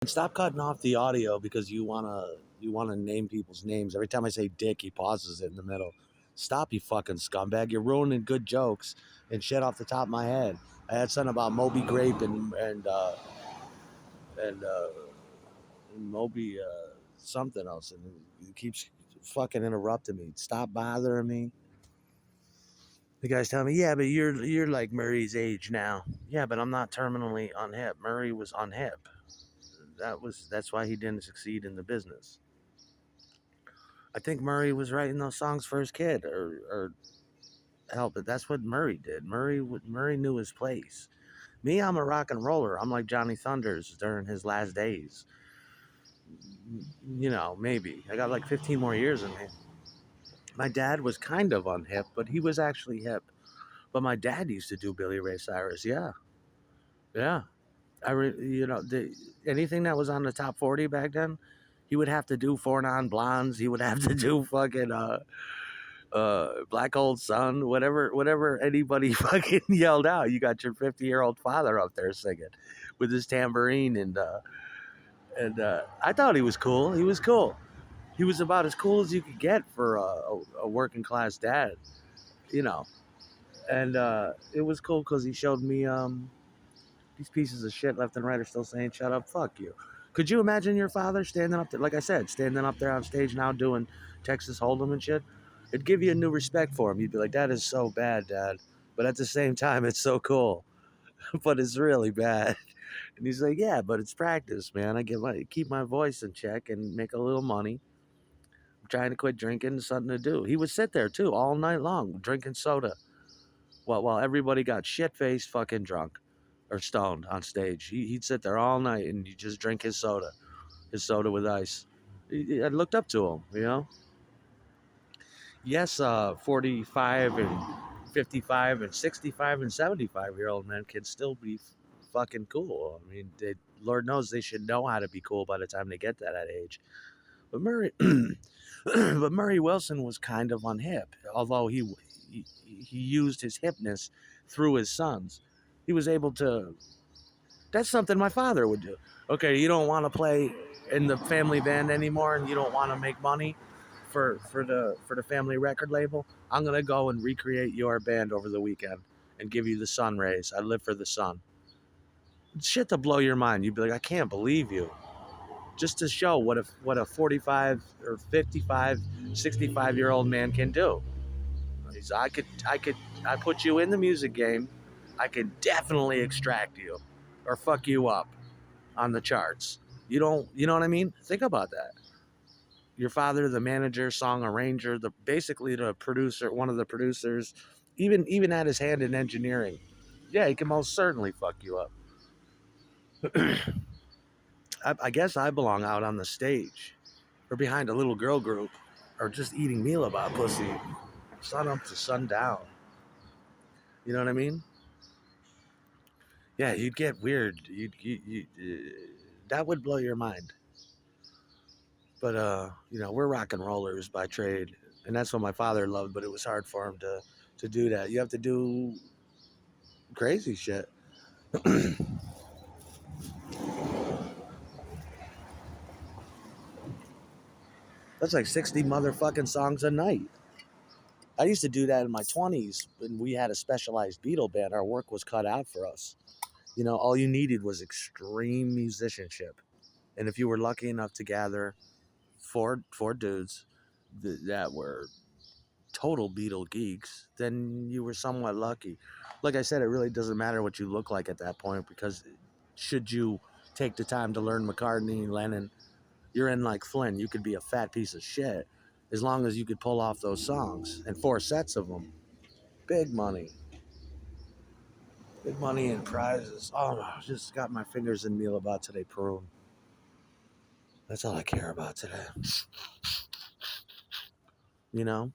And stop cutting off the audio because you wanna name people's names. Every time I say dick, he pauses it in the middle. Stop, you fucking scumbag! You're ruining good jokes and shit off the top of my head. I had something about Moby Grape and Moby something else, and he keeps fucking interrupting me. Stop bothering me. The guy's telling me, yeah, but you're like Murray's age now. Yeah, but I'm not terminally unhip. Murray was unhip. That's why he didn't succeed in the business. I think Murray was writing those songs for his kid, or help it. That's what Murray did. Murray knew his place. Me, I'm a rock and roller. I'm like Johnny Thunders during his last days. Maybe I got like 15 more years in me. My dad was kind of unhip, but he was actually hip. But my dad used to do Billy Ray Cyrus. Yeah, yeah. Anything that was on the top 40 back then, he would have to do Four Non Blondes. He would have to do fucking Black Old Sun, whatever anybody fucking yelled out. You got your 50-year-old father up there singing with his tambourine, and I thought he was cool. He was cool. He was about as cool as you could get for a working class dad, you know. And it was cool because he showed me these pieces of shit left and right are still saying "shut up, fuck you." Could you imagine your father standing up there, like I said, standing up there on stage now doing Texas Hold'em and shit? It'd give you a new respect for him. You'd be like, "That is so bad, Dad," but at the same time, it's so cool. But it's really bad. And he's like, "Yeah, but it's practice, man. Keep my voice in check and make a little money. I'm trying to quit drinking. Something to do." He would sit there too all night long drinking soda while everybody got shit faced, fucking drunk or stoned on stage. He'd sit there all night and you just drink his soda with ice. I looked up to him, you know. Yes, 45 and 55 and 65 and 75-year-old men can still be fucking cool. I mean, Lord knows they should know how to be cool by the time they get to that age. But Murray, but Murray Wilson was kind of unhip, although he used his hipness through his sons. He was able to. That's something my father would do. Okay, you don't want to play in the family band anymore, and you don't want to make money for the family record label. I'm gonna go and recreate your band over the weekend and give you the sun rays. I live for the sun. Shit to blow your mind. You'd be like, I can't believe you. Just to show what a 45 or 55, 65-year-old man can do. I put you in the music game. I could definitely extract you or fuck you up on the charts. You know what I mean? Think about that. Your father, the manager, song arranger, basically the producer, one of the producers, even had his hand in engineering. Yeah, he can most certainly fuck you up. I guess I belong out on the stage or behind a little girl group or just eating meal about pussy, sun up to sundown. You know what I mean? Yeah, you'd get weird. That would blow your mind. But we're rock and rollers by trade, and that's what my father loved. But it was hard for him to do that. You have to do crazy shit. That's like 60 motherfucking songs a night. I used to do that in my 20s when we had a specialized Beatle band. Our work was cut out for us. All you needed was extreme musicianship. And if you were lucky enough to gather four dudes that were total Beatle geeks, then you were somewhat lucky. Like I said, it really doesn't matter what you look like at that point because should you take the time to learn McCartney, Lennon, you're in like Flynn. You could be a fat piece of shit as long as you could pull off those songs and 4 sets of them. Big money. Big money and prizes. Oh, I just got my fingers in meal about today, Peru. That's all I care about today. You know,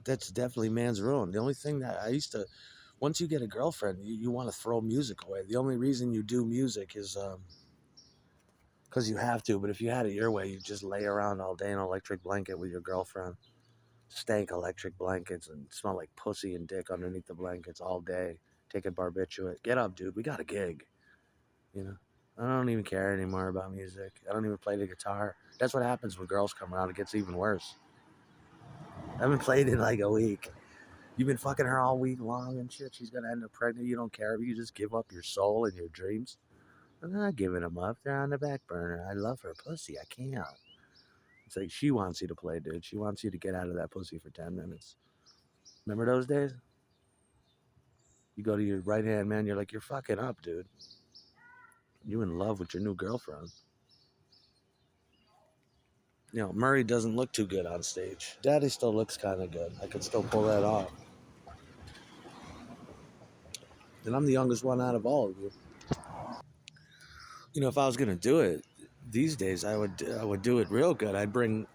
that's definitely man's ruin. The only thing that I used to, once you get a girlfriend, you want to throw music away. The only reason you do music is because you have to. But if you had it your way, you just lay around all day in an electric blanket with your girlfriend. Stank electric blankets and smell like pussy and dick underneath the blankets all day. Taking barbiturate. Get up, dude. We got a gig. You know. I don't even care anymore about music. I don't even play the guitar. That's what happens when girls come around. It gets even worse. I haven't played in like a week. You've been fucking her all week long and shit. She's gonna end up pregnant. You don't care if you just give up your soul and your dreams. I'm not giving them up. They're on the back burner. I love her pussy. I can't. It's like she wants you to play, dude. She wants you to get out of that pussy for 10 minutes. Remember those days? You go to your right hand man, you're like, you're fucking up, dude. You in love with your new girlfriend. You know, Murray doesn't look too good on stage. Daddy still looks kind of good. I could still pull that off. And I'm the youngest one out of all of you. You know, if I was gonna do it these days, I would do it real good. I'd bring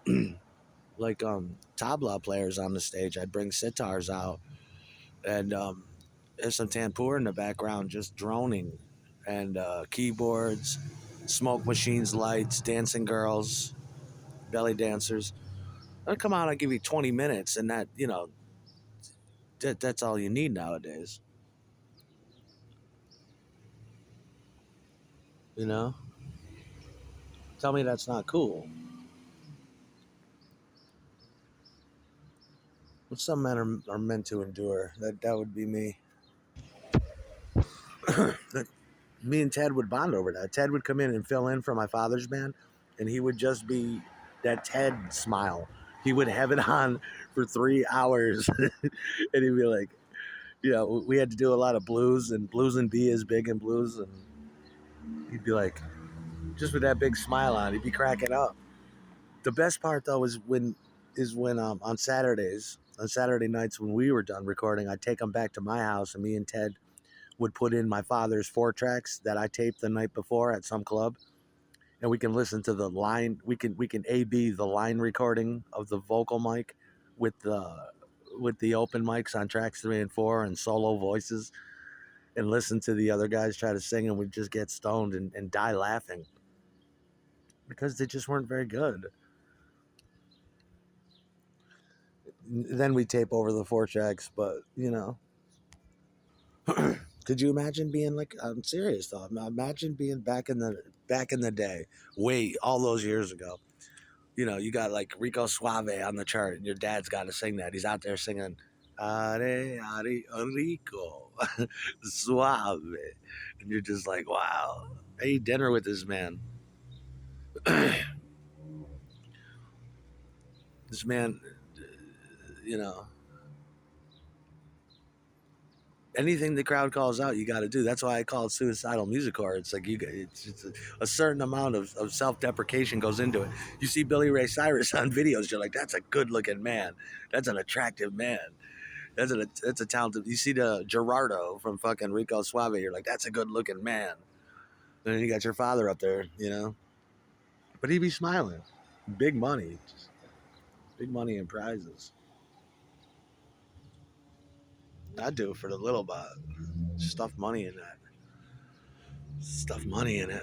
like tabla players on the stage. I'd bring sitars out and there's some tanpour in the background just droning and keyboards, smoke machines, lights, dancing girls, belly dancers. I'd come out, I'd give you 20 minutes and that, you know, that's all you need nowadays. You know? Tell me that's not cool. What some men are meant to endure. That would be me. Me and Ted would bond over that. Ted would come in and fill in for my father's band, and he would just be that Ted smile. He would have it on for 3 hours, and he'd be like, you know, we had to do a lot of blues, and blues and B is big in blues, and he'd be like, just with that big smile on, he'd be cracking up. The best part though is when on Saturday nights when we were done recording, I'd take him back to my house, and me and Ted would put in my father's 4 tracks that I taped the night before at some club, and we can listen to the line. We can A/B the line recording of the vocal mic with the open mics on tracks 3 and 4 and solo voices, and listen to the other guys try to sing, and we just get stoned and die laughing because they just weren't very good. Then we tape over the 4 tracks, but you know. Could you imagine being like? I'm serious though. Imagine being back in the day, way all those years ago. You know, you got like Rico Suave on the chart, and your dad's got to sing that. He's out there singing, "Are are Rico Suave," and you're just like, "Wow, I ate dinner with this man." This man, you know, anything the crowd calls out, you got to do. That's why I call it suicidal music-core. It's like it's a certain amount of self-deprecation goes into it. You see Billy Ray Cyrus on videos, you're like, that's a good-looking man. That's an attractive man. That's a talented. You see the Gerardo from fucking Rico Suave, you're like, that's a good-looking man. Then you got your father up there, you know, but he'd be smiling. Big money, big money in prizes. I'd do it for the little bit. Stuff money in that. Stuff money in it.